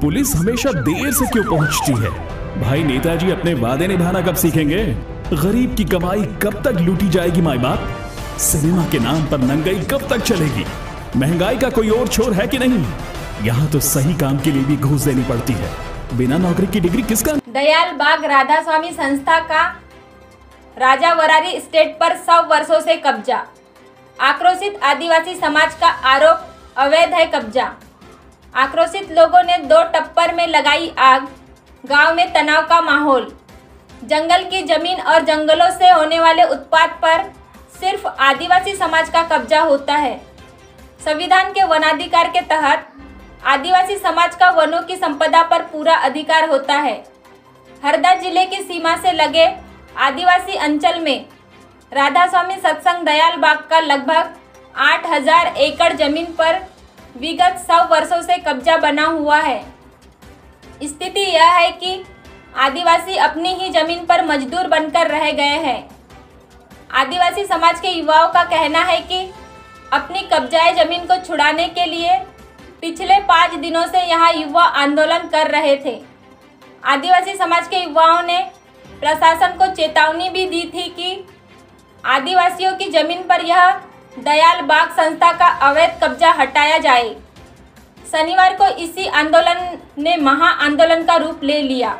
Police हमेशा देर से क्यों पहुंचती है? भाई नेताजी अपने वादे निभाना कब सीखेंगे? गरीब की कमाई कब तक लूटी जाएगी माई बाप? सिनेमा के नाम पर नंगाई कब तक चलेगी? महंगाई का कोई और छोर है कि नहीं? यहाँ तो सही काम के लिए भी घूस देनी पड़ती है। बिना नौकरी की डिग्री किसका? दयाल बाग राधा स्वामी संस्था का राजा वरारी स्टेट पर 100 वर्षों से कब्जा। आक्रोशित आदिवासी समाज का आरोप, अवैध है कब्जा। आक्रोशित लोगों ने 2 टप्पर में लगाई आग। गांव में तनाव का माहौल। जंगल की जमीन और जंगलों से होने वाले उत्पाद पर सिर्फ आदिवासी समाज का कब्जा होता है। संविधान के वनाधिकार के तहत आदिवासी समाज का वनों की संपदा पर पूरा अधिकार होता है। हरदा जिले की सीमा से लगे आदिवासी अंचल में राधा स्वामी सत्संग दयाल बाग का लगभग 8000 एकड़ जमीन पर विगत 100 वर्षों से कब्जा बना हुआ है। स्थिति यह है कि आदिवासी अपनी ही जमीन पर मजदूर बनकर रह गए हैं। आदिवासी समाज के युवाओं का कहना है कि अपनी कब्जाए जमीन को छुड़ाने के लिए पिछले 5 दिनों से यहाँ युवा आंदोलन कर रहे थे। आदिवासी समाज के युवाओं ने प्रशासन को चेतावनी भी दी थी कि आदिवासियों की जमीन पर यह दयाल बाग संस्था का अवैध कब्जा हटाया जाए। शनिवार को इसी आंदोलन ने महा आंदोलन का रूप ले लिया।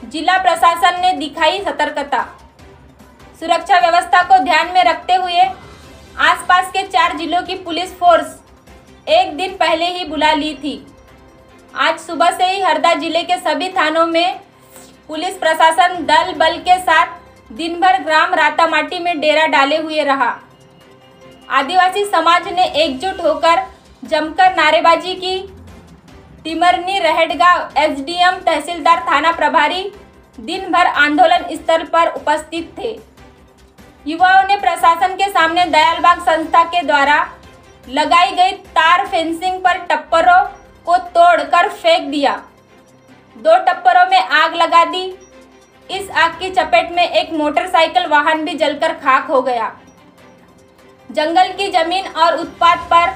जिला प्रशासन ने दिखाई सतर्कता। सुरक्षा व्यवस्था को ध्यान में रखते हुए आसपास के 4 जिलों की पुलिस फोर्स एक दिन पहले ही बुला ली थी। आज सुबह से ही हरदा जिले के सभी थानों में पुलिस प्रशासन दल बल के साथ दिन भर ग्राम रातामाटी में डेरा डाले हुए रहा। आदिवासी समाज ने एकजुट होकर जमकर नारेबाजी की। तिमरनी रहटगांव एसडीएम तहसीलदार थाना प्रभारी दिन भर आंदोलन स्थल पर उपस्थित थे। युवाओं ने प्रशासन के सामने दयाल बाग संस्था के द्वारा लगाई गई तार फेंसिंग पर टप्परों को तोड़कर फेंक दिया। 2 टप्परों में आग लगा दी। इस आग की चपेट में एक मोटरसाइकिल वाहन भी जलकर खाक हो गया। जंगल की जमीन और उत्पाद पर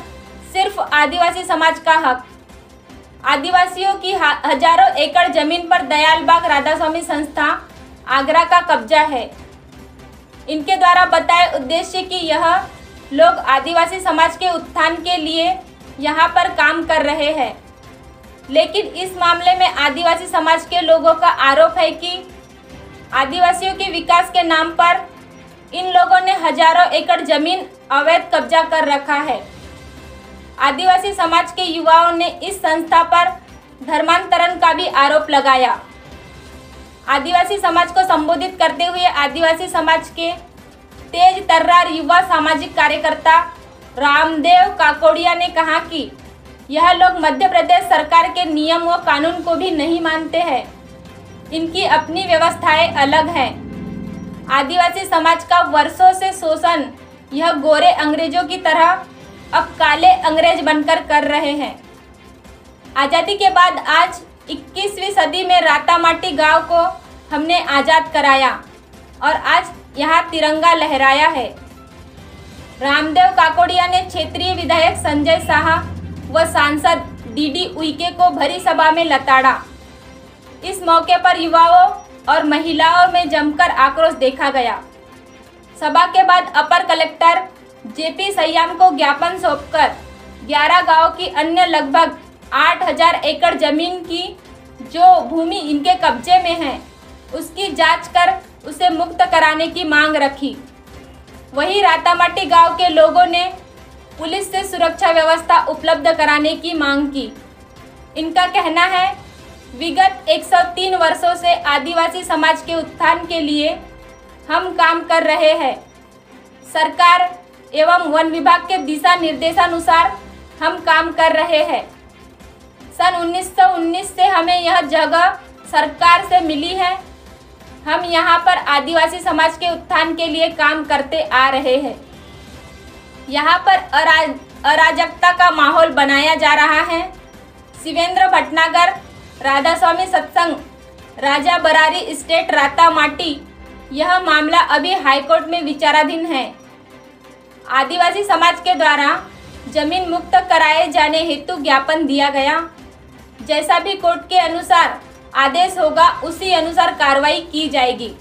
सिर्फ आदिवासी समाज का हक। आदिवासियों की हजारों एकड़ जमीन पर दयाल बाग राधा स्वामी संस्था आगरा का कब्जा है। इनके द्वारा बताए उद्देश्य कि यह लोग आदिवासी समाज के उत्थान के लिए यहाँ पर काम कर रहे हैं, लेकिन इस मामले में आदिवासी समाज के लोगों का आरोप है कि आदिवासियों के विकास के नाम पर इन लोगों ने हजारों एकड़ जमीन अवैध कब्जा कर रखा है। आदिवासी समाज के युवाओं ने इस संस्था पर धर्मांतरण का भी आरोप लगाया। आदिवासी समाज को संबोधित करते हुए आदिवासी समाज के तेज तर्रार युवा सामाजिक कार्यकर्ता रामदेव काकोड़िया ने कहा कि यह लोग मध्य प्रदेश सरकार के नियम व कानून को भी नहीं मानते हैं। इनकी अपनी व्यवस्थाएं अलग हैं। आदिवासी समाज का वर्षों से शोषण यह गोरे अंग्रेजों की तरह अब काले अंग्रेज बनकर कर रहे हैं। आज़ादी के बाद आज 21वीं सदी में रातामाटी गांव को हमने आज़ाद कराया और आज यहाँ तिरंगा लहराया है। रामदेव काकोड़िया ने क्षेत्रीय विधायक संजय शाह व सांसद डीडी उइके को भरी सभा में लताड़ा। इस मौके पर युवाओं और महिलाओं में जमकर आक्रोश देखा गया। सभा के बाद अपर कलेक्टर जेपी सयाम को ज्ञापन सौंपकर 11 गांव की अन्य लगभग 8000 एकड़ जमीन की जो भूमि इनके कब्जे में है उसकी जांच कर उसे मुक्त कराने की मांग रखी। वहीं रातामाटी गांव के लोगों ने पुलिस से सुरक्षा व्यवस्था उपलब्ध कराने की मांग की। इनका कहना है विगत 103 वर्षों से आदिवासी समाज के उत्थान के लिए हम काम कर रहे हैं। सरकार एवं वन विभाग के दिशा निर्देशानुसार हम काम कर रहे हैं। सन 1919 से हमें यह जगह सरकार से मिली है। हम यहाँ पर आदिवासी समाज के उत्थान के लिए काम करते आ रहे हैं। यहाँ पर अराजकता का माहौल बनाया जा रहा है। शिवेंद्र भटनागर राधा स्वामी सत्संग राजा बरारी स्टेट रातामाटी, यह मामला अभी हाईकोर्ट में विचाराधीन है। आदिवासी समाज के द्वारा जमीन मुक्त कराए जाने हेतु ज्ञापन दिया गया। जैसा भी कोर्ट के अनुसार आदेश होगा उसी अनुसार कार्रवाई की जाएगी।